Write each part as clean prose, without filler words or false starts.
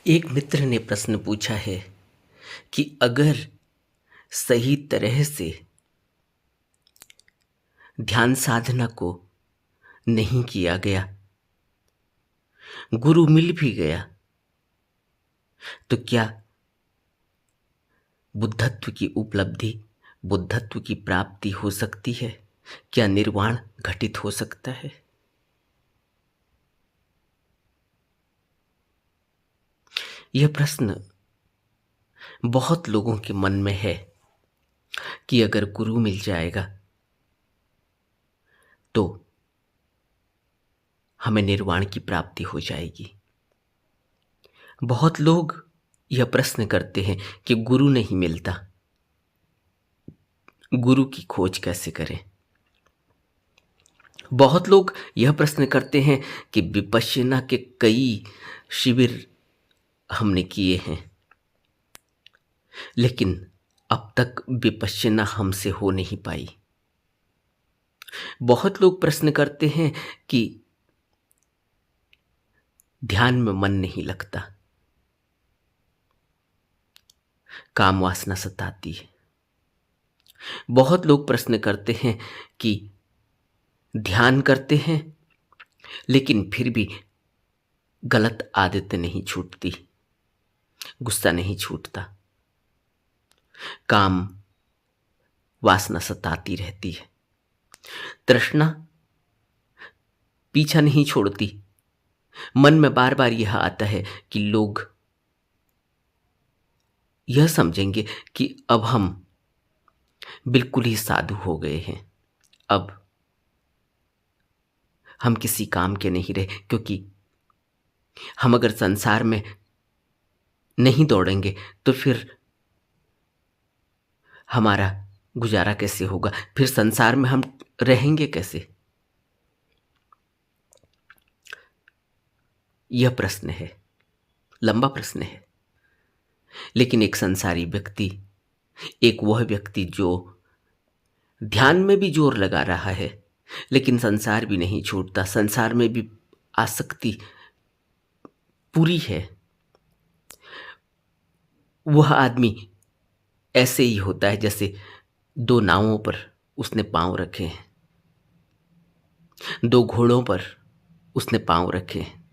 एक मित्र ने प्रश्न पूछा है कि अगर सही तरह से ध्यान साधना को नहीं किया गया, गुरु मिल भी गया, तो क्या बुद्धत्व की उपलब्धि, बुद्धत्व की प्राप्ति हो सकती है? क्या निर्वाण घटित हो सकता है? यह प्रश्न बहुत लोगों के मन में है कि अगर गुरु मिल जाएगा तो हमें निर्वाण की प्राप्ति हो जाएगी। बहुत लोग यह प्रश्न करते हैं कि गुरु नहीं मिलता, गुरु की खोज कैसे करें। बहुत लोग यह प्रश्न करते हैं कि विपश्यना के कई शिविर हमने किए हैं, लेकिन अब तक विपश्यना हमसे हो नहीं पाई। बहुत लोग प्रश्न करते हैं कि ध्यान में मन नहीं लगता, काम वासना सताती है। बहुत लोग प्रश्न करते हैं कि ध्यान करते हैं लेकिन फिर भी गलत आदतें नहीं छूटती, गुस्सा नहीं छूटता, काम वासना सताती रहती है, तृष्णा पीछा नहीं छोड़ती। मन में बार बार यह आता है कि लोग यह समझेंगे कि अब हम बिल्कुल ही साधु हो गए हैं, अब हम किसी काम के नहीं रहे, क्योंकि हम अगर संसार में नहीं दौड़ेंगे तो फिर हमारा गुजारा कैसे होगा, फिर संसार में हम रहेंगे कैसे? यह प्रश्न है, लंबा प्रश्न है। लेकिन एक संसारी व्यक्ति, एक वह व्यक्ति जो ध्यान में भी जोर लगा रहा है लेकिन संसार भी नहीं छूटता, संसार में भी आसक्ति पूरी है, वह आदमी ऐसे ही होता है जैसे दो नावों पर उसने पांव रखे हैं, दो घोड़ों पर उसने पांव रखे हैं।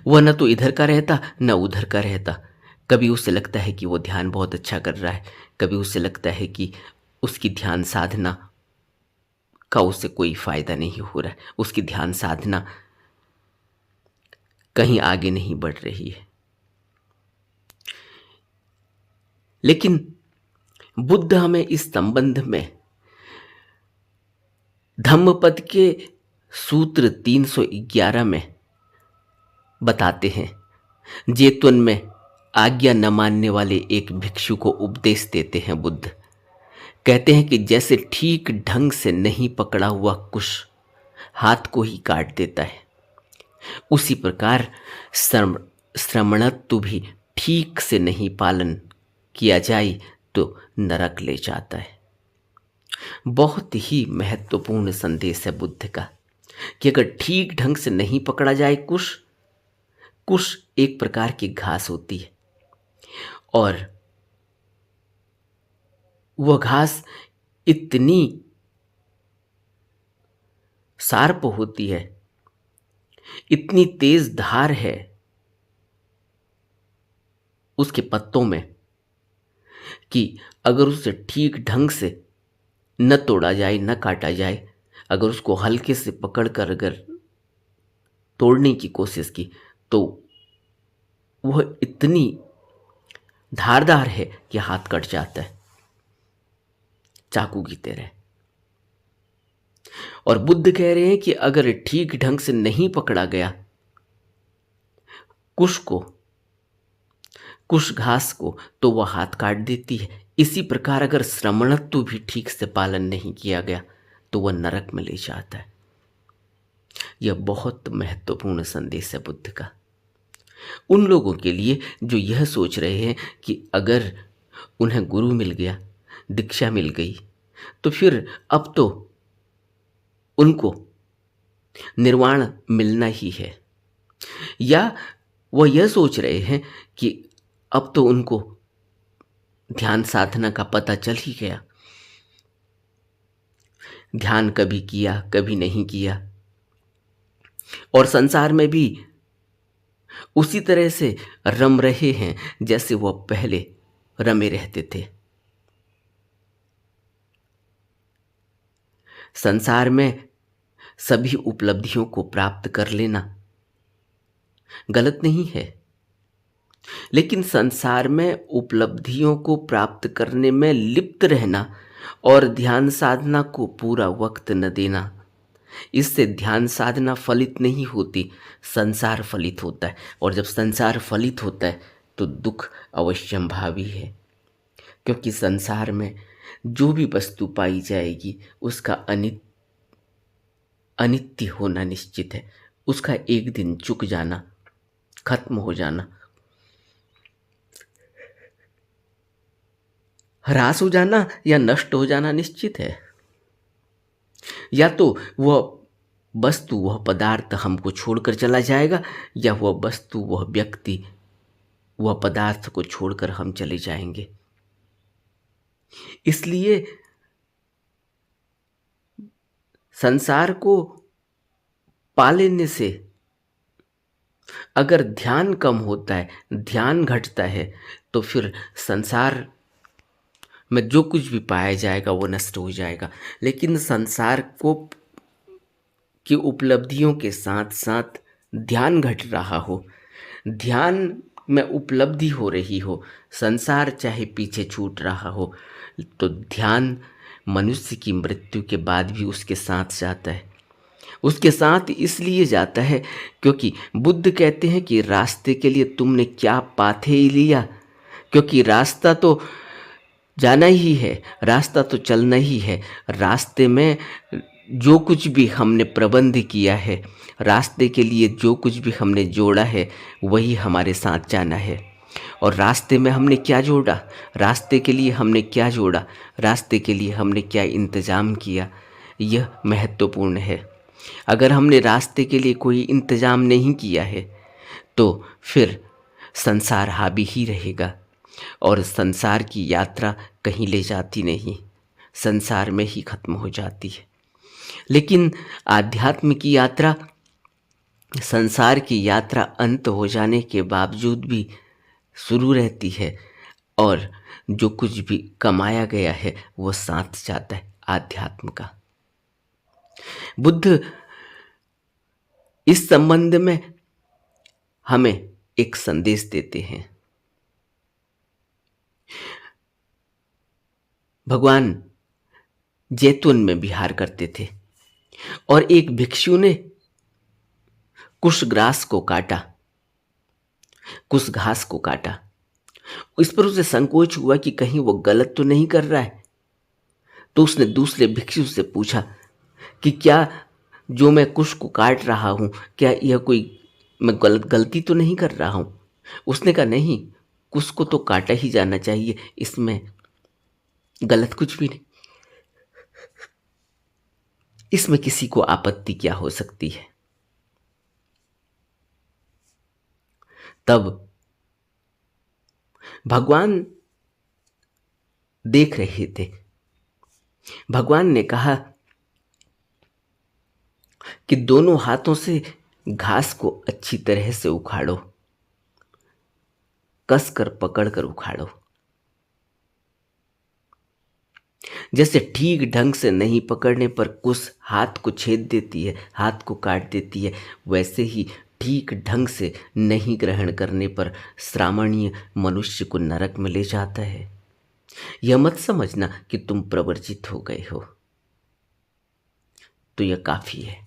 वह न तो इधर का रहता न उधर का रहता। कभी उसे लगता है कि वो ध्यान बहुत अच्छा कर रहा है, कभी उसे लगता है कि उसकी ध्यान साधना का उसे कोई फायदा नहीं हो रहा है, उसकी ध्यान साधना कहीं आगे नहीं बढ़ रही है। लेकिन बुद्ध हमें इस संबंध में धम्मपद के सूत्र 311 में बताते हैं। जेतवन में आज्ञा न मानने वाले एक भिक्षु को उपदेश देते हैं बुद्ध। कहते हैं कि जैसे ठीक ढंग से नहीं पकड़ा हुआ कुश हाथ को ही काट देता है, उसी प्रकार श्रमणत्व भी ठीक से नहीं पालन किया जाए तो नरक ले जाता है। बहुत ही महत्वपूर्ण संदेश है बुद्ध का कि अगर ठीक ढंग से नहीं पकड़ा जाए कुश, कुश एक प्रकार की घास होती है और वह घास इतनी शार्प होती है, इतनी तेज धार है उसके पत्तों में कि अगर उसे ठीक ढंग से न तोड़ा जाए, न काटा जाए, अगर उसको हल्के से पकड़कर अगर तोड़ने की कोशिश की तो वह इतनी धारदार है कि हाथ कट जाता है, चाकू की तरह। और बुद्ध कह रहे हैं कि अगर ठीक ढंग से नहीं पकड़ा गया कुश को, कुश घास को, तो वह हाथ काट देती है। इसी प्रकार अगर श्रमणत्व भी ठीक से पालन नहीं किया गया तो वह नरक में ले जाता है। यह बहुत महत्वपूर्ण संदेश है बुद्ध का उन लोगों के लिए जो यह सोच रहे हैं कि अगर उन्हें गुरु मिल गया, दीक्षा मिल गई, तो फिर अब तो उनको निर्वाण मिलना ही है, या वह यह सोच रहे हैं कि अब तो उनको ध्यान साधना का पता चल ही गया, ध्यान कभी किया कभी नहीं किया, और संसार में भी उसी तरह से रम रहे हैं जैसे वह पहले रमे रहते थे। संसार में सभी उपलब्धियों को प्राप्त कर लेना गलत नहीं है, लेकिन संसार में उपलब्धियों को प्राप्त करने में लिप्त रहना और ध्यान साधना को पूरा वक्त न देना, इससे ध्यान साधना फलित नहीं होती, संसार फलित होता है। और जब संसार फलित होता है तो दुख अवश्यंभावी है, क्योंकि संसार में जो भी वस्तु पाई जाएगी उसका अनित्य होना निश्चित है, उसका एक दिन चुक जाना, खत्म हो जाना, ह्रास हो जाना या नष्ट हो जाना निश्चित है। या तो वह वस्तु वह पदार्थ हमको छोड़कर चला जाएगा, या वह वस्तु वह व्यक्ति वह पदार्थ को छोड़कर हम चले जाएंगे। इसलिए संसार को पा लेने से अगर ध्यान कम होता है, ध्यान घटता है, तो फिर संसार में जो कुछ भी पाया जाएगा वो नष्ट हो जाएगा। लेकिन संसार को की उपलब्धियों के साथ साथ ध्यान घट रहा हो, ध्यान में उपलब्धि हो रही हो, संसार चाहे पीछे छूट रहा हो, तो ध्यान मनुष्य की मृत्यु के बाद भी उसके साथ जाता है। उसके साथ इसलिए जाता है क्योंकि बुद्ध कहते हैं कि रास्ते के लिए तुमने क्या पाथे लिया, क्योंकि रास्ता तो जाना ही है, रास्ता तो चलना ही है। रास्ते में जो कुछ भी हमने प्रबंध किया है, रास्ते के लिए जो कुछ भी हमने जोड़ा है, वही हमारे साथ जाना है। और रास्ते में हमने क्या जोड़ा, रास्ते के लिए हमने क्या जोड़ा, रास्ते के लिए हमने क्या इंतज़ाम किया, यह महत्वपूर्ण है। अगर हमने रास्ते के लिए कोई इंतज़ाम नहीं किया है तो फिर संसार हावी ही रहेगा, और संसार की यात्रा कहीं ले जाती नहीं, संसार में ही खत्म हो जाती है। लेकिन आध्यात्म की यात्रा, संसार की यात्रा अंत हो जाने के बावजूद भी शुरू रहती है, और जो कुछ भी कमाया गया है वो साथ जाता है आध्यात्म का। बुद्ध इस संबंध में हमें एक संदेश देते हैं। भगवान जैतून में विहार करते थे और एक भिक्षु ने कुश घास को काटा। इस पर उसे संकोच हुआ कि कहीं वो गलत तो नहीं कर रहा है, तो उसने दूसरे भिक्षु से पूछा कि क्या जो मैं कुश को काट रहा हूं, क्या यह कोई मैं गलती तो नहीं कर रहा हूं? उसने कहा नहीं, कुश को तो काटा ही जाना चाहिए, इसमें गलत कुछ भी नहीं, इसमें किसी को आपत्ति क्या हो सकती है। तब भगवान देख रहे थे, भगवान ने कहा कि दोनों हाथों से घास को अच्छी तरह से उखाड़ो, कसकर पकड़कर उखाड़ो। जैसे ठीक ढंग से नहीं पकड़ने पर कुश हाथ को छेद देती है, हाथ को काट देती है, वैसे ही ठीक ढंग से नहीं ग्रहण करने पर श्रामणीय मनुष्य को नरक में ले जाता है। यह मत समझना कि तुम प्रवर्जित हो गए हो, तो यह काफी है।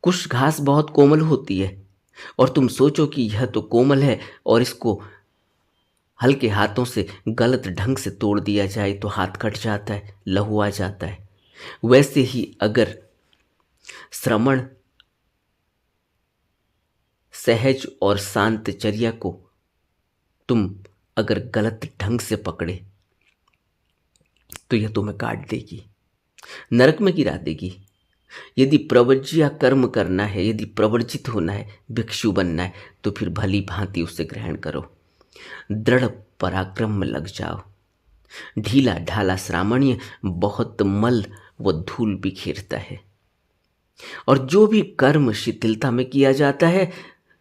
कुश घास बहुत कोमल होती है और तुम सोचो कि यह तो कोमल है और इसको हल्के हाथों से गलत ढंग से तोड़ दिया जाए तो हाथ कट जाता है, लहू आ जाता है। वैसे ही अगर श्रवण सहज और शांत चर्या को तुम अगर गलत ढंग से पकड़े तो यह तुम्हें काट देगी, नरक में गिरा देगी। यदि प्रव्रज्य कर्म करना है, यदि प्रवर्जित होना है, भिक्षु बनना है, तो फिर भली भांति उसे ग्रहण करो। दृढ़ पराक्रम में लग जाओ। ढीला ढाला श्रामण्य बहुत मल व धूल बिखेरता है। और जो भी कर्म शिथिलता में किया जाता है,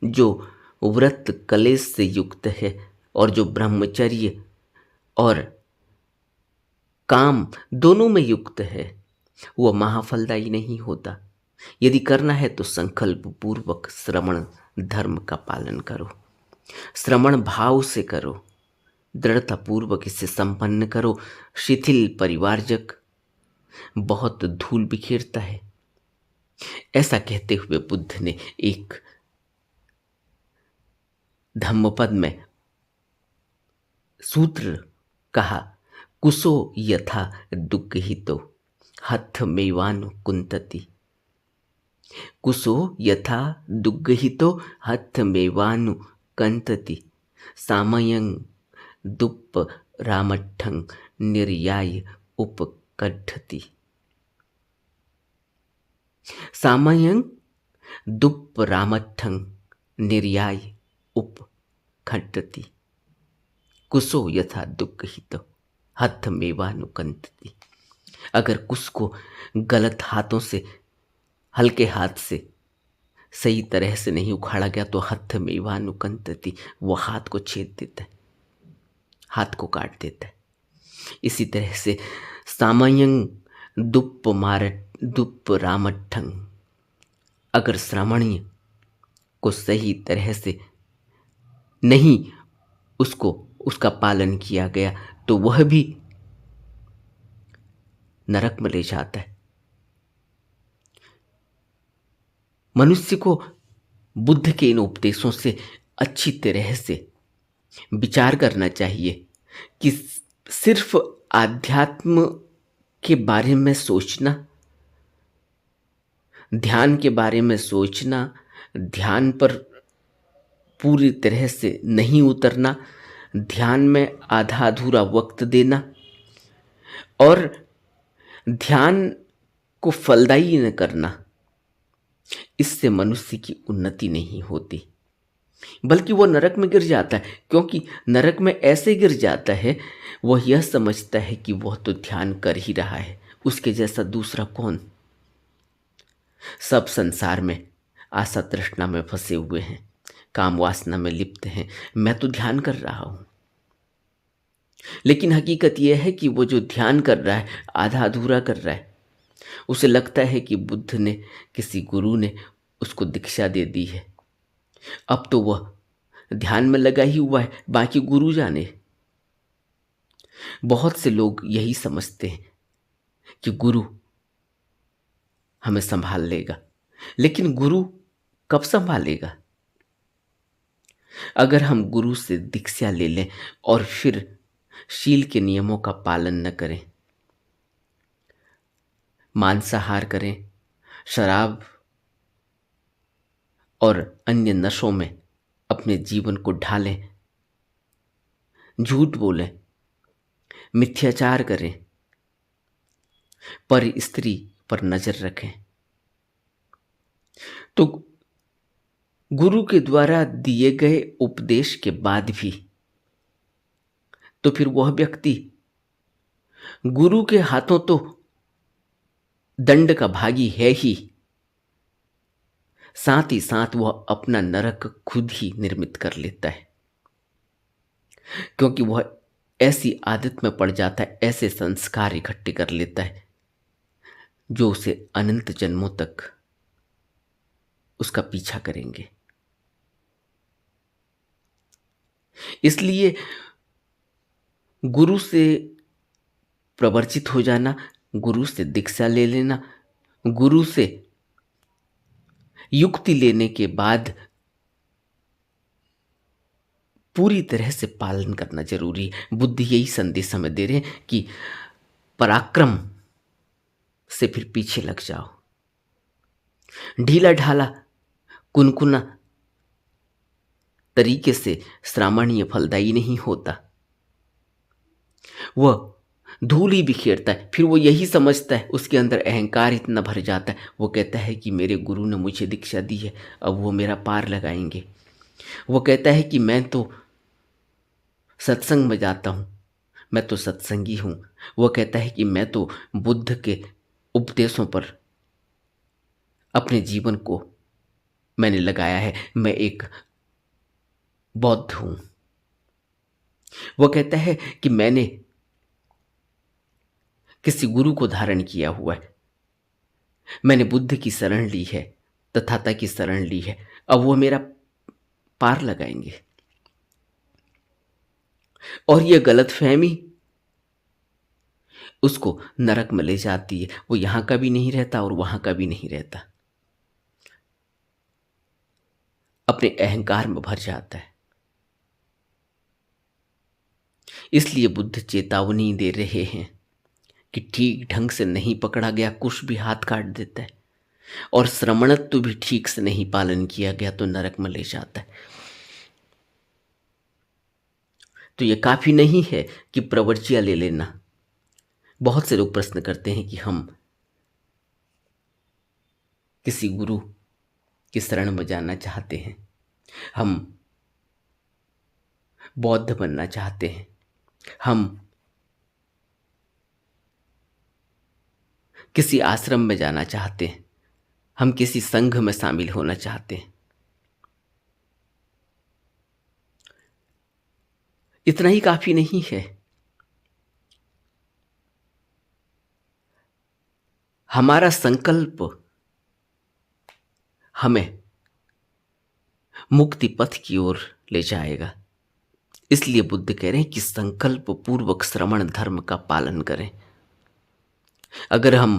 जो व्रत कलेश से युक्त है और जो ब्रह्मचर्य और काम दोनों में युक्त है, वह महाफलदायी नहीं होता। यदि करना है तो संकल्प पूर्वक श्रवण धर्म का पालन करो। श्रवण भाव से करो, दृढ़ता पूर्वक इसे संपन्न करो। शिथिल परिवारजक बहुत धूल बिखेरता है। ऐसा कहते हुए बुद्ध ने एक धम्मपद में सूत्र कहा, कुशो यथा दुग्गहितो हथ मेवानु कुंतति। कुशो यथा दुग्गहितो हथ मेवानु कंतति। सामयं दुप्प रामठं निर्याय उपकढ़ति। सामयं दुप्प रामठं निर्याय उपखड्डति। कुशो यथा दुग्गहितो हथ मेवानु कंतति। अगर कुश को गलत हाथों से, हल्के हाथ से सही तरह से नहीं उखाड़ा गया तो हथ मेवानु कंतति, वो हाथ को छेद देता है, हाथ को काट देता है। इसी तरह से सामयं दुप्प रामठं, अगर श्रामण्य को सही तरह से नहीं उसका पालन किया गया तो वह भी नरक में ले जाता है। मनुष्य को बुद्ध के इन उपदेशों से अच्छी तरह से विचार करना चाहिए कि सिर्फ आध्यात्म के बारे में सोचना, ध्यान के बारे में सोचना, ध्यान पर पूरी तरह से नहीं उतरना, ध्यान में आधा अधूरा वक्त देना और ध्यान को फलदायी न करना, इससे मनुष्य की उन्नति नहीं होती, बल्कि वह नरक में गिर जाता है। क्योंकि नरक में ऐसे गिर जाता है, वह यह समझता है कि वह तो ध्यान कर ही रहा है, उसके जैसा दूसरा कौन। सब संसार में आशा तृष्णा में फंसे हुए हैं, काम वासना में लिप्त हैं, मैं तो ध्यान कर रहा हूं। लेकिन हकीकत यह है कि वो जो ध्यान कर रहा है आधा अधूरा कर रहा है। उसे लगता है कि बुद्ध ने, किसी गुरु ने उसको दीक्षा दे दी है, अब तो वह ध्यान में लगा ही हुआ है, बाकी गुरु जाने। बहुत से लोग यही समझते हैं कि गुरु हमें संभाल लेगा, लेकिन गुरु कब संभालेगा? अगर हम गुरु से दीक्षा ले लें और फिर शील के नियमों का पालन न करें, मांसाहार करें, शराब और अन्य नशों में अपने जीवन को ढालें, झूठ बोलें, मिथ्याचार करें, पर स्त्री पर नजर रखें, तो गुरु के द्वारा दिए गए उपदेश के बाद भी तो फिर वह व्यक्ति गुरु के हाथों तो दंड का भागी है ही, साथ ही साथ वह अपना नरक खुद ही निर्मित कर लेता है। क्योंकि वह ऐसी आदत में पड़ जाता है, ऐसे संस्कार इकट्ठे कर लेता है जो उसे अनंत जन्मों तक उसका पीछा करेंगे। इसलिए गुरु से प्रवर्जित हो जाना, गुरु से दीक्षा ले लेना, गुरु से युक्ति लेने के बाद पूरी तरह से पालन करना जरूरी है। बुद्ध यही संदेश हमें दे रहे हैं कि पराक्रम से फिर पीछे लग जाओ। ढीला ढाला कुनकुना तरीके से श्रामणीय फलदायी नहीं होता। वह धूल ही बिखेरता है। फिर वो यही समझता है, उसके अंदर अहंकार इतना भर जाता है, वो कहता है कि मेरे गुरु ने मुझे दीक्षा दी है, अब वो मेरा पार लगाएंगे। वो कहता है कि मैं तो सत्संग में जाता हूँ, मैं तो सत्संगी हूँ। वो कहता है कि मैं तो बुद्ध के उपदेशों पर अपने जीवन को मैंने लगाया है, मैं एक बौद्ध हूँ। वो कहता है कि मैंने किसी गुरु को धारण किया हुआ है, मैंने बुद्ध की शरण ली है, तथाता की शरण ली है, अब वो मेरा पार लगाएंगे। और ये गलतफहमी उसको नरक में ले जाती है। वो यहां का भी नहीं रहता और वहां का भी नहीं रहता, अपने अहंकार में भर जाता है। इसलिए बुद्ध चेतावनी दे रहे हैं कि ठीक ढंग से नहीं पकड़ा गया कुश भी हाथ काट देता है, और श्रमणत्व भी ठीक से नहीं पालन किया गया तो नरक में ले जाता है। तो ये काफी नहीं है कि प्रवृत्तियां ले लेना। बहुत से लोग प्रश्न करते हैं कि हम किसी गुरु की शरण में जाना चाहते हैं, हम बौद्ध बनना चाहते हैं, हम किसी आश्रम में जाना चाहते हैं, हम किसी संघ में शामिल होना चाहते हैं। इतना ही काफी नहीं है। हमारा संकल्प हमें मुक्ति पथ की ओर ले जाएगा। इसलिए बुद्ध कह रहे हैं कि संकल्प पूर्वक श्रमण धर्म का पालन करें। अगर हम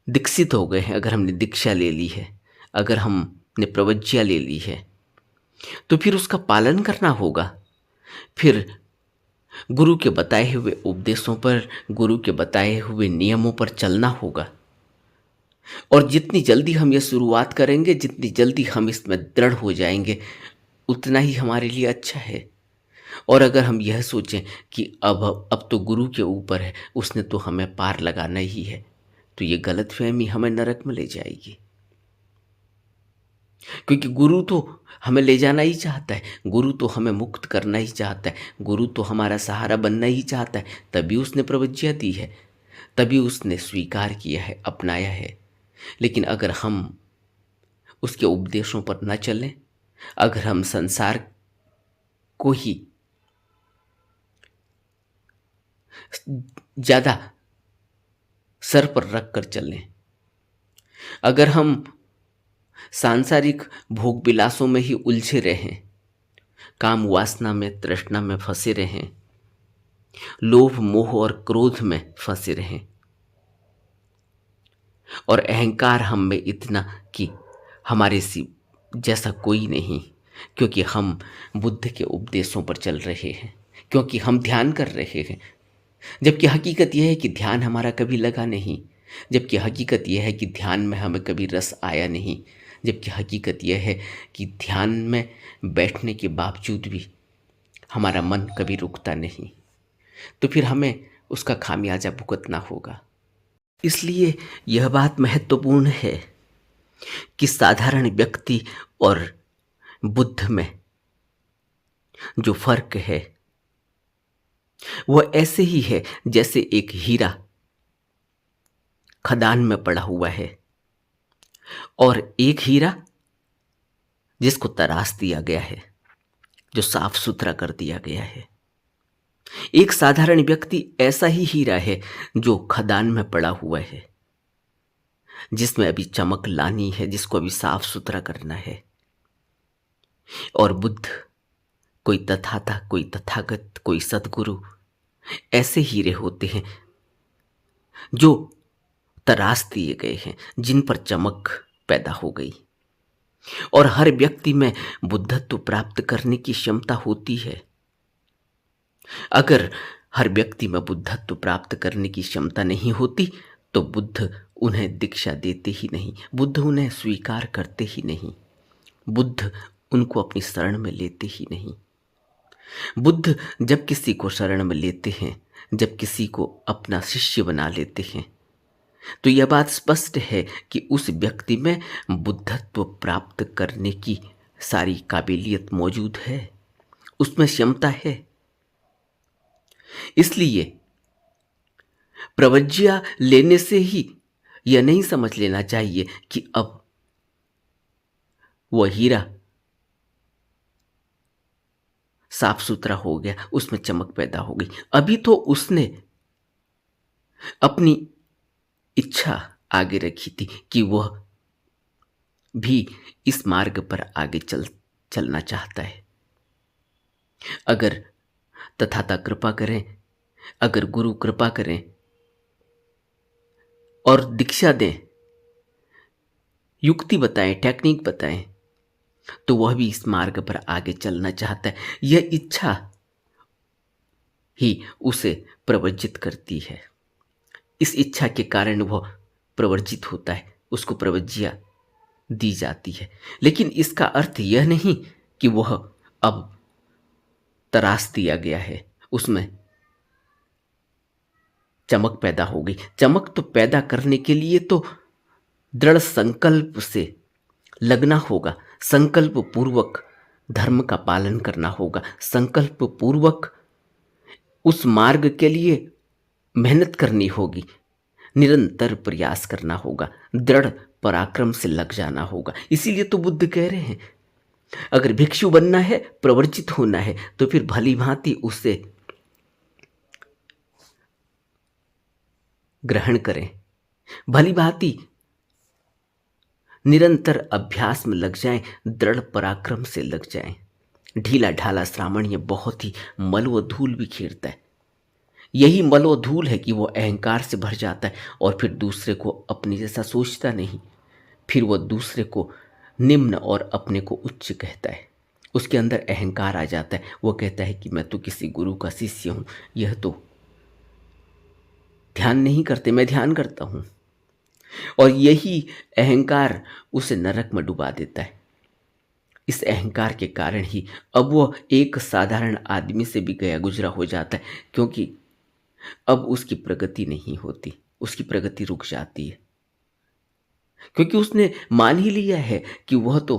दीक्षित हो गए हैं, अगर हमने दीक्षा ले ली है, अगर हमने प्रवज्ञा ले ली है, तो फिर उसका पालन करना होगा। फिर गुरु के बताए हुए उपदेशों पर, गुरु के बताए हुए नियमों पर चलना होगा। और जितनी जल्दी हम ये शुरुआत करेंगे, जितनी जल्दी हम इसमें दृढ़ हो जाएंगे, उतना ही हमारे लिए अच्छा है। और अगर हम यह सोचें कि अब तो गुरु के ऊपर है, उसने तो हमें पार लगाना ही है, तो ये गलतफहमी हमें नरक में ले जाएगी। क्योंकि गुरु तो हमें ले जाना ही चाहता है, गुरु तो हमें मुक्त करना ही चाहता है, गुरु तो हमारा सहारा बनना ही चाहता है। तभी उसने प्रवज्ञा दी है, तभी उसने स्वीकार किया है, अपनाया है। लेकिन अगर हम उसके उपदेशों पर न चलें, अगर हम संसार को ही ज्यादा सर पर रख कर चलें, अगर हम सांसारिक भोग विलासों में ही उलझे रहें, काम वासना में, तृष्णा में फंसे रहें, लोभ मोह और क्रोध में फंसे रहें, और अहंकार हम में इतना कि हमारे सी जैसा कोई नहीं, क्योंकि हम बुद्ध के उपदेशों पर चल रहे हैं, क्योंकि हम ध्यान कर रहे हैं, जबकि हकीकत यह है कि ध्यान हमारा कभी लगा नहीं, जबकि हकीकत यह है कि ध्यान में हमें कभी रस आया नहीं, जबकि हकीकत यह है कि ध्यान में बैठने के बावजूद भी हमारा मन कभी रुकता नहीं। तो फिर हमें उसका खामियाजा भुगतना होगा। इसलिए यह बात महत्वपूर्ण है कि साधारण व्यक्ति और बुद्ध में जो फर्क है वह ऐसे ही है जैसे एक हीरा खदान में पड़ा हुआ है और एक हीरा जिसको तराश दिया गया है, जो साफ सुथरा कर दिया गया है। एक साधारण व्यक्ति ऐसा ही हीरा है जो खदान में पड़ा हुआ है, जिसमें अभी चमक लानी है, जिसको अभी साफ सुथरा करना है। और बुद्ध, कोई तथाता, कोई तथागत, कोई सद्गुरु ऐसे हीरे होते हैं जो तराश दिए गए हैं, जिन पर चमक पैदा हो गई। और हर व्यक्ति में बुद्धत्व प्राप्त करने की क्षमता होती है। अगर हर व्यक्ति में बुद्धत्व प्राप्त करने की क्षमता नहीं होती तो बुद्ध उन्हें दीक्षा देते ही नहीं, बुद्ध उन्हें स्वीकार करते ही नहीं, बुद्ध उनको अपनी शरण में लेते ही नहीं। बुद्ध जब किसी को शरण में लेते हैं जब किसी को अपना शिष्य बना लेते हैं तो यह बात स्पष्ट है कि उस व्यक्ति में बुद्धत्व प्राप्त करने की सारी काबिलियत मौजूद है, उसमें क्षमता है। इसलिए प्रवज्ञा लेने से ही यह नहीं समझ लेना चाहिए कि अब वह हीरा साफ सुथरा हो गया, उसमें चमक पैदा हो गई। अभी तो उसने अपनी इच्छा आगे रखी थी कि वह भी इस मार्ग पर आगे चलना चाहता है। अगर तथाता कृपा करें, अगर गुरु कृपा करें और दीक्षा दें, युक्ति बताएं, टेक्निक बताएं, तो वह भी इस मार्ग पर आगे चलना चाहता है। यह इच्छा ही उसे प्रवर्जित करती है। इस इच्छा के कारण वह प्रवर्जित होता है, उसको प्रवज्ञा दी जाती है। लेकिन इसका अर्थ यह नहीं कि वह अब तराश दिया गया है, उसमें चमक पैदा हो गई। चमक तो पैदा करने के लिए तो दृढ़ संकल्प से लगना होगा, संकल्प पूर्वक धर्म का पालन करना होगा, संकल्प पूर्वक उस मार्ग के लिए मेहनत करनी होगी, निरंतर प्रयास करना होगा, दृढ़ पराक्रम से लग जाना होगा। इसीलिए तो बुद्ध कह रहे हैं अगर भिक्षु बनना है, प्रवर्जित होना है, तो फिर भली भांति उसे ग्रहण करें, भली भांति निरंतर अभ्यास में लग जाएं, दृढ़ पराक्रम से लग जाएं। ढीला ढाला श्रावण ये बहुत ही मल व धूल बिखेरता है। यही मल व धूल है कि वो अहंकार से भर जाता है और फिर दूसरे को अपने जैसा सोचता नहीं, फिर वह दूसरे को निम्न और अपने को उच्च कहता है। उसके अंदर अहंकार आ जाता है, वो कहता है कि मैं तो किसी गुरु का शिष्य हूँ, यह तो ध्यान नहीं करते, मैं ध्यान करता हूँ। और यही अहंकार उसे नरक में डुबा देता है। इस अहंकार के कारण ही अब वह एक साधारण आदमी से भी गया गुजरा हो जाता है, क्योंकि अब उसकी प्रगति नहीं होती, उसकी प्रगति रुक जाती है, क्योंकि उसने मान ही लिया है कि वह तो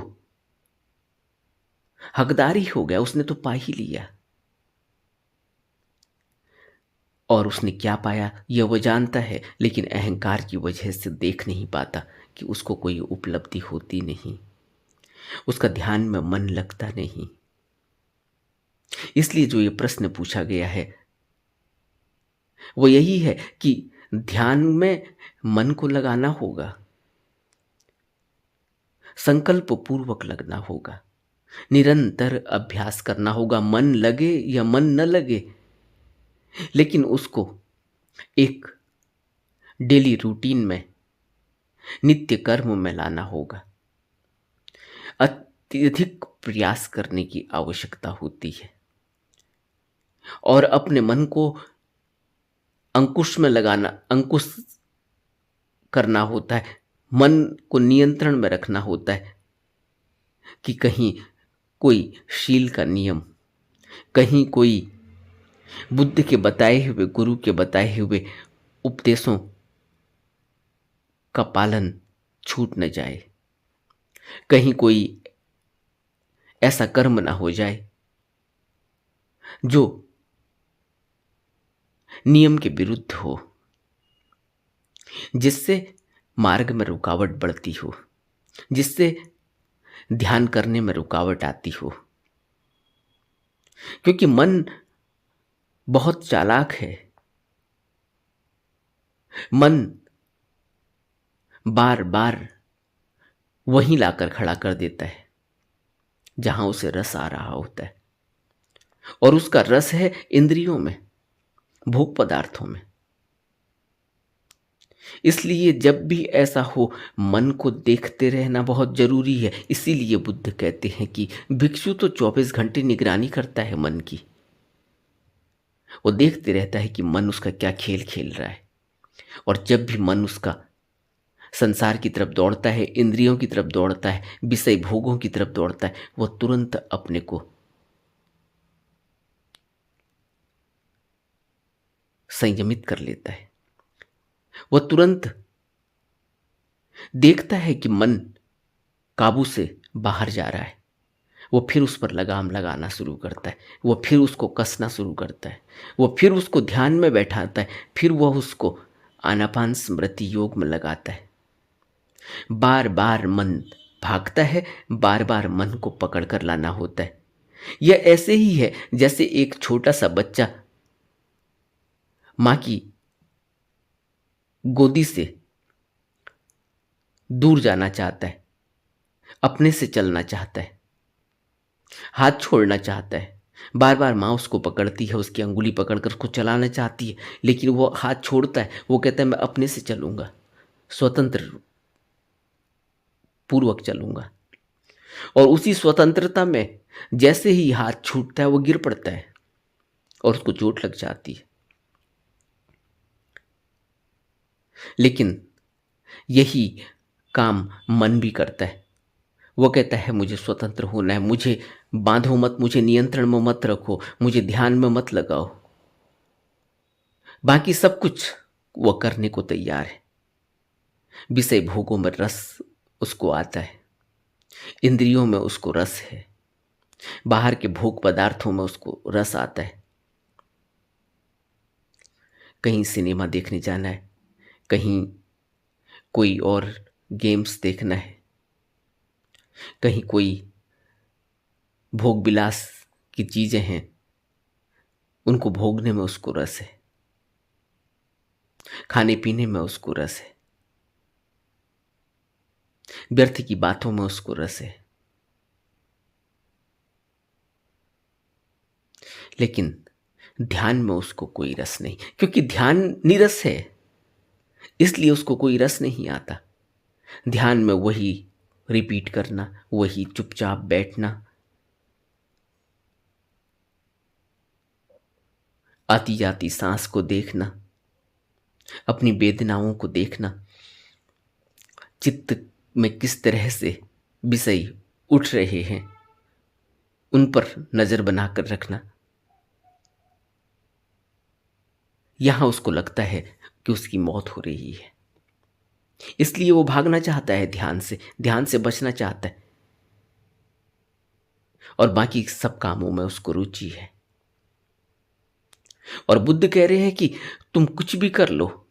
हकदार ही हो गया, उसने तो पा ही लिया। और उसने क्या पाया यह वह जानता है, लेकिन अहंकार की वजह से देख नहीं पाता कि उसको कोई उपलब्धि होती नहीं, उसका ध्यान में मन लगता नहीं। इसलिए जो ये प्रश्न पूछा गया है वो यही है कि ध्यान में मन को लगाना होगा, संकल्प पूर्वक लगना होगा, निरंतर अभ्यास करना होगा, मन लगे या मन न लगे, लेकिन उसको एक डेली रूटीन में, नित्य कर्म में लाना होगा। अत्यधिक प्रयास करने की आवश्यकता होती है और अपने मन को अंकुश में लगाना, अंकुश करना होता है, मन को नियंत्रण में रखना होता है कि कहीं कोई शील का नियम, कहीं कोई बुद्ध के बताए हुए, गुरु के बताए हुए उपदेशों का पालन छूट न जाए, कहीं कोई ऐसा कर्म ना हो जाए जो नियम के विरुद्ध हो, जिससे मार्ग में रुकावट बढ़ती हो, जिससे ध्यान करने में रुकावट आती हो। क्योंकि मन बहुत चालाक है, मन बार बार वहीं लाकर खड़ा कर देता है जहां उसे रस आ रहा होता है, और उसका रस है इंद्रियों में, भोग पदार्थों में। इसलिए जब भी ऐसा हो, मन को देखते रहना बहुत जरूरी है। इसीलिए बुद्ध कहते हैं कि भिक्षु तो 24 घंटे निगरानी करता है मन की, वो देखते रहता है कि मन उसका क्या खेल खेल रहा है। और जब भी मन उसका संसार की तरफ दौड़ता है, इंद्रियों की तरफ दौड़ता है, विषय भोगों की तरफ दौड़ता है, वह तुरंत अपने को संयमित कर लेता है। वह तुरंत देखता है कि मन काबू से बाहर जा रहा है, वो फिर उस पर लगाम लगाना शुरू करता है, वो फिर उसको कसना शुरू करता है, वो फिर उसको ध्यान में बैठाता है, फिर वह उसको आनापान स्मृति योग में लगाता है। बार बार मन भागता है, बार बार मन को पकड़ कर लाना होता है। यह ऐसे ही है जैसे एक छोटा सा बच्चा मां की गोदी से दूर जाना चाहता है, अपने से चलना चाहता है, हाथ छोड़ना चाहता है। बार बार माँ उसको पकड़ती है, उसकी अंगुली पकड़कर उसको चलाना चाहती है, लेकिन वो हाथ छोड़ता है। वो कहता है मैं अपने से चलूंगा, स्वतंत्र पूर्वक चलूंगा। और उसी स्वतंत्रता में जैसे ही हाथ छूटता है वो गिर पड़ता है और उसको चोट लग जाती है। लेकिन यही काम मन भी करता है। वो कहता है मुझे स्वतंत्र होना है, मुझे बांधो मत, मुझे नियंत्रण में मत रखो, मुझे ध्यान में मत लगाओ। बाकी सब कुछ वो करने को तैयार है। विषय भोगों में रस उसको आता है, इंद्रियों में उसको रस है, बाहर के भोग पदार्थों में उसको रस आता है। कहीं सिनेमा देखने जाना है, कहीं कोई और गेम्स देखना है, कहीं कोई भोग विलास की चीजें हैं, उनको भोगने में उसको रस है, खाने पीने में उसको रस है, व्यर्थ की बातों में उसको रस है। लेकिन ध्यान में उसको कोई रस नहीं, क्योंकि ध्यान निरस है, इसलिए उसको कोई रस नहीं आता। ध्यान में वही रिपीट करना, वही चुपचाप बैठना, आती जाती सांस को देखना, अपनी वेदनाओं को देखना, चित्त में किस तरह से विषय उठ रहे हैं उन पर नजर बनाकर रखना। यहां उसको लगता है कि उसकी मौत हो रही है, इसलिए वो भागना चाहता है ध्यान से, ध्यान से बचना चाहता है, और बाकी सब कामों में उसको रुचि है। और बुद्ध कह रहे हैं कि तुम कुछ भी कर लो,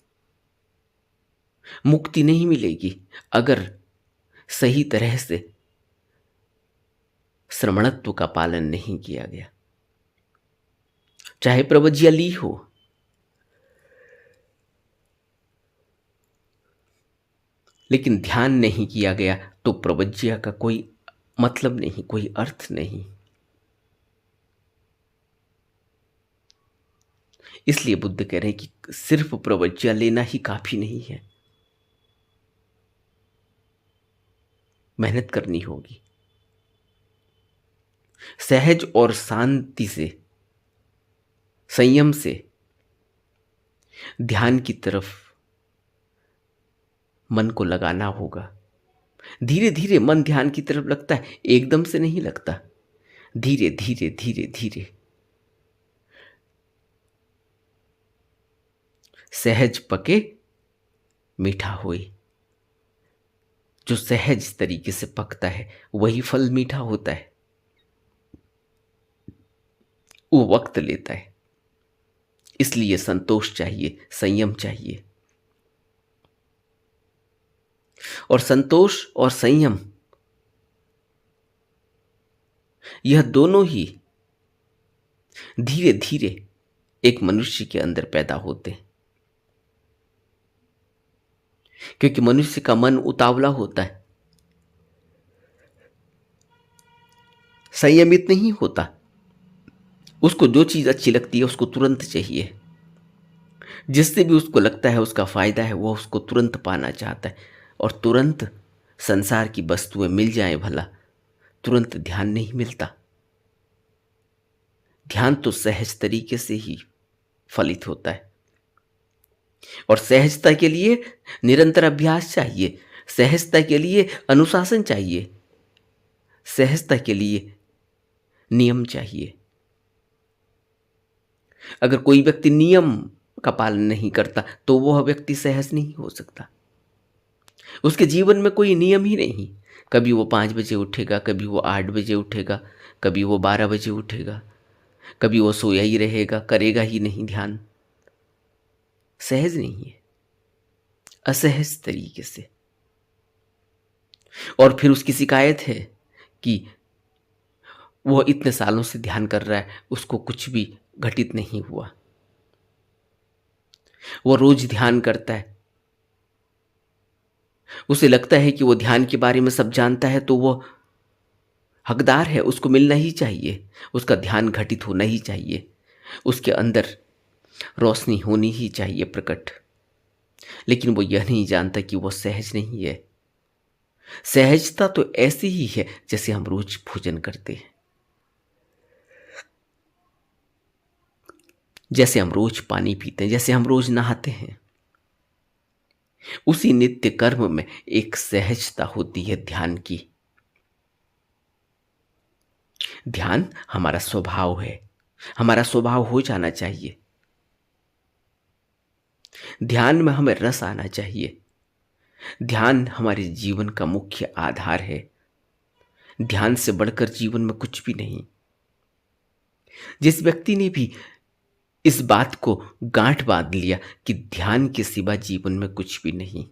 मुक्ति नहीं मिलेगी अगर सही तरह से श्रमणत्व का पालन नहीं किया गया। चाहे प्रवज्या ली हो, लेकिन ध्यान नहीं किया गया तो प्रवज्या का कोई मतलब नहीं, कोई अर्थ नहीं। इसलिए बुद्ध कह रहे हैं कि सिर्फ प्रवज्या लेना ही काफी नहीं है, मेहनत करनी होगी। सहज और शांति से, संयम से ध्यान की तरफ मन को लगाना होगा। धीरे धीरे मन ध्यान की तरफ लगता है, एकदम से नहीं लगता, धीरे धीरे धीरे धीरे। सहज पके मीठा होए, जो सहज तरीके से पकता है वही फल मीठा होता है। वो वक्त लेता है, इसलिए संतोष चाहिए, संयम चाहिए। और संतोष और संयम यह दोनों ही धीरे धीरे एक मनुष्य के अंदर पैदा होते हैं, क्योंकि मनुष्य का मन उतावला होता है, संयमित नहीं होता। उसको जो चीज अच्छी लगती है उसको तुरंत चाहिए, जिससे भी उसको लगता है उसका फायदा है वो उसको तुरंत पाना चाहता है। और तुरंत संसार की वस्तुएं मिल जाएं भला, तुरंत ध्यान नहीं मिलता। ध्यान तो सहज तरीके से ही फलित होता है, और सहजता के लिए निरंतर अभ्यास चाहिए, सहजता के लिए अनुशासन चाहिए, सहजता के लिए नियम चाहिए। अगर कोई व्यक्ति नियम का पालन नहीं करता तो वह व्यक्ति सहज नहीं हो सकता। उसके जीवन में कोई नियम ही नहीं। कभी वो 5 बजे उठेगा, कभी वो 8 बजे उठेगा, कभी वो 12 बजे उठेगा, कभी वो सोया ही रहेगा, करेगा ही नहीं ध्यान। सहज नहीं है, असहज तरीके से। और फिर उसकी शिकायत है कि वो इतने सालों से ध्यान कर रहा है, उसको कुछ भी घटित नहीं हुआ। वो रोज ध्यान करता है, उसे लगता है कि वो ध्यान के बारे में सब जानता है, तो वो हकदार है, उसको मिलना ही चाहिए, उसका ध्यान घटित होना ही चाहिए, उसके अंदर रोशनी होनी ही चाहिए प्रकट। लेकिन वो यह नहीं जानता कि वो सहज नहीं है। सहजता तो ऐसी ही है जैसे हम रोज भोजन करते हैं, जैसे हम रोज पानी पीते हैं, जैसे हम रोज नहाते हैं। उसी नित्य कर्म में एक सहजता होती है ध्यान की। ध्यान हमारा स्वभाव है, हमारा स्वभाव हो जाना चाहिए। ध्यान में हमें रस आना चाहिए। ध्यान हमारे जीवन का मुख्य आधार है। ध्यान से बढ़कर जीवन में कुछ भी नहीं। जिस व्यक्ति ने भी इस बात को गांठ बांध लिया कि ध्यान के सिवा जीवन में कुछ भी नहीं,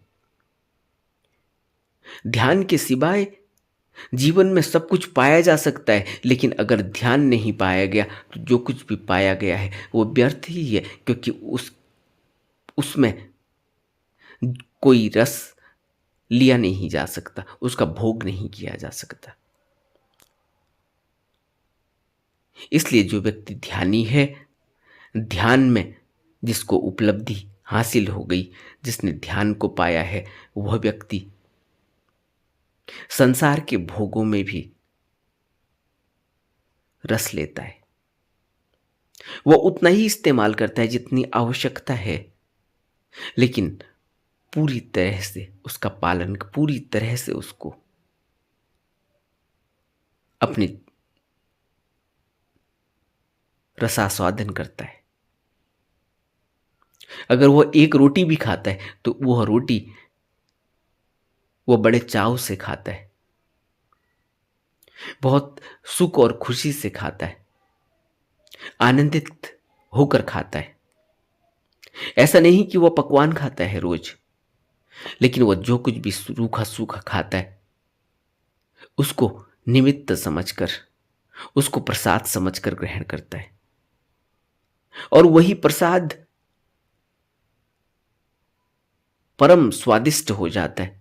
ध्यान के सिवाय जीवन में सब कुछ पाया जा सकता है, लेकिन अगर ध्यान नहीं पाया गया तो जो कुछ भी पाया गया है वो व्यर्थ ही है, क्योंकि उसमें कोई रस लिया नहीं जा सकता, उसका भोग नहीं किया जा सकता। इसलिए जो व्यक्ति ध्यानी है, ध्यान में जिसको उपलब्धि हासिल हो गई, जिसने ध्यान को पाया है, वह व्यक्ति संसार के भोगों में भी रस लेता है। वह उतना ही इस्तेमाल करता है जितनी आवश्यकता है, लेकिन पूरी तरह से उसका पालन, पूरी तरह से उसको अपने रसास्वादन करता है। अगर वह एक रोटी भी खाता है तो वह रोटी वह बड़े चाव से खाता है, बहुत सुख और खुशी से खाता है, आनंदित होकर खाता है। ऐसा नहीं कि वह पकवान खाता है रोज, लेकिन वह जो कुछ भी रूखा सूखा खाता है उसको निमित्त समझकर, उसको प्रसाद समझकर ग्रहण करता है। और वही प्रसाद परम स्वादिष्ट हो जाता है।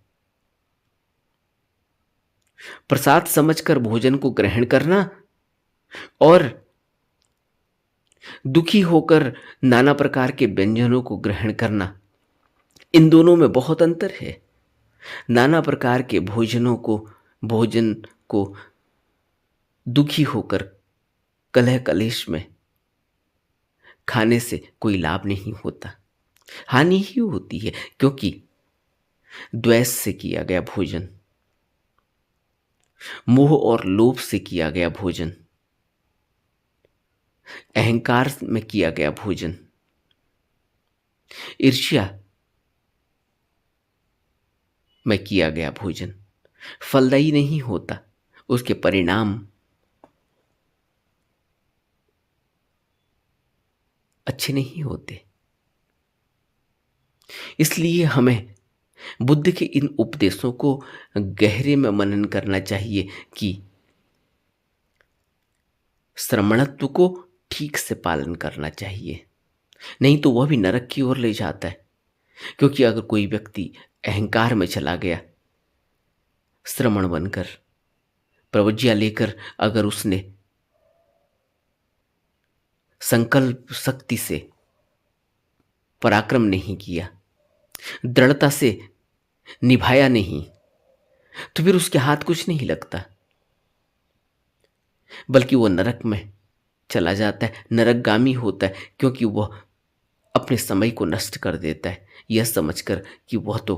प्रसाद समझकर भोजन को ग्रहण करना और दुखी होकर नाना प्रकार के व्यंजनों को ग्रहण करना, इन दोनों में बहुत अंतर है। नाना प्रकार के भोजन को दुखी होकर कलह कलेश में खाने से कोई लाभ नहीं होता, हानि ही होती है, क्योंकि द्वेष से किया गया भोजन, मोह और लोभ से किया गया भोजन, अहंकार में किया गया भोजन, ईर्ष्या में किया गया भोजन फलदायी नहीं होता। उसके परिणाम अच्छे नहीं होते। इसलिए हमें बुद्ध के इन उपदेशों को गहरे में मनन करना चाहिए कि श्रमणत्व को ठीक से पालन करना चाहिए, नहीं तो वह भी नरक की ओर ले जाता है। क्योंकि अगर कोई व्यक्ति अहंकार में चला गया, श्रमण बनकर, प्रवज्ञा लेकर, अगर उसने संकल्प शक्ति से पराक्रम नहीं किया, दृढ़ता से निभाया नहीं, तो फिर उसके हाथ कुछ नहीं लगता, बल्कि वह नरक में चला जाता है, नरकगामी होता है। क्योंकि वह अपने समय को नष्ट कर देता है, यह समझकर कि वह तो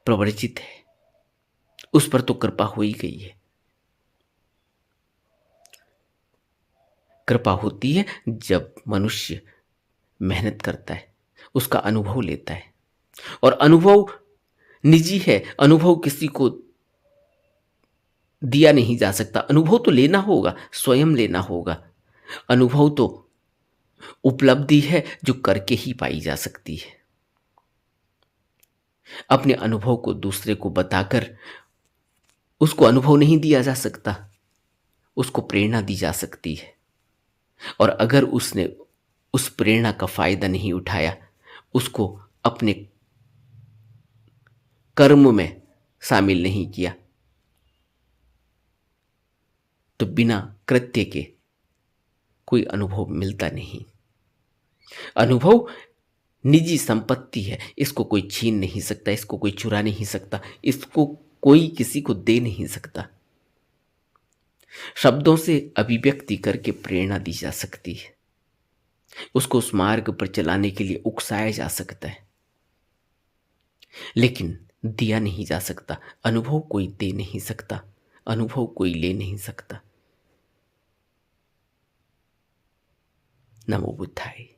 प्रवर्जित है, उस पर तो कृपा हो ही गई है। कृपा होती है जब मनुष्य मेहनत करता है, उसका अनुभव लेता है। और अनुभव निजी है, अनुभव किसी को दिया नहीं जा सकता। अनुभव तो लेना होगा, स्वयं लेना होगा। अनुभव तो उपलब्धि है जो करके ही पाई जा सकती है। अपने अनुभव को दूसरे को बताकर उसको अनुभव नहीं दिया जा सकता, उसको प्रेरणा दी जा सकती है। और अगर उसने उस प्रेरणा का फायदा नहीं उठाया, उसको अपने कर्म में शामिल नहीं किया, तो बिना कृत्य के कोई अनुभव मिलता नहीं। अनुभव निजी संपत्ति है, इसको कोई छीन नहीं सकता, इसको कोई चुरा नहीं सकता, इसको कोई किसी को दे नहीं सकता। शब्दों से अभिव्यक्ति करके प्रेरणा दी जा सकती है, उसको उस मार्ग पर चलाने के लिए उकसाया जा सकता है, लेकिन दिया नहीं जा सकता। अनुभव कोई दे नहीं सकता, अनुभव कोई ले नहीं सकता। नमो बुद्धाय।